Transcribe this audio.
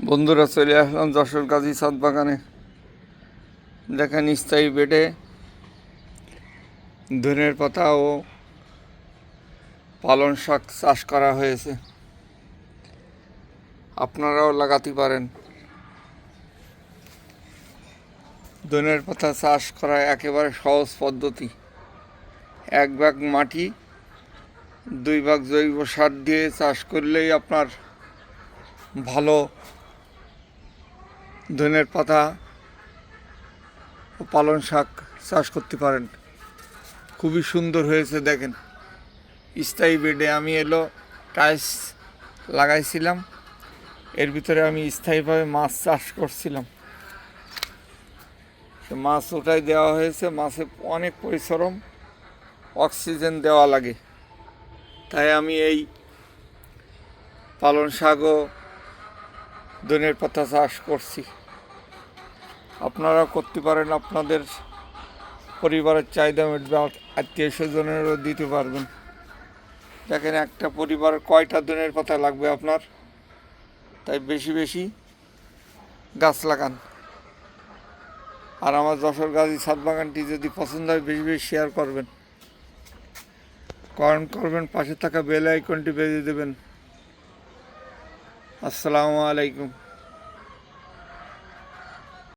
বন্ধুরা, চলে আসলাম যশোর গাজী ছাদ বাগানে। দেখেন, স্থায়ী বেডে ধনের পাতা ও পালং শাক চাষ করা হয়েছে। আপনারাও লাগাতে পারেন। ধনের পাতা চাষ করা একেবারে সহজ পদ্ধতি। 1 ভাগ মাটি 2 ভাগ জৈব সার দিয়ে চাষ করলেই আপনার ভালো ধনের পাতা ও পালং শাক চাষ করতে পারেন। খুবই সুন্দর হয়েছে। দেখেন, স্থায়ী বেডে আমি টাইলস লাগাইছিলাম। এর ভিতরে আমি স্থায়ীভাবে মাছ চাষ করছিলাম। মাছ ওটাই দেওয়া হয়েছে। মাছে অনেক পরিশ্রম, অক্সিজেন দেওয়া লাগে। তাই আমি এই পালং শাক ও ধনের পাতা চাষ করছি। আপনারাও করতে পারেন। আপনাদের পরিবারের চাহিদা মেটবে, আত্মীয় স্বজনেরও দিতে পারবেন। দেখেন, একটা পরিবারের কয়টা ধনের পাতা লাগবে আপনার। তাই বেশি বেশি গাছ লাগান। আর আমার যশোর গাজী ছাদ বাগানটি যদি পছন্দ হয়, বেশি বেশি শেয়ার করবেন, কমেন্ট করবেন, পাশে থাকা বেল আইকনটি বেজে দেবেন। আসসালামু আলাইকুম।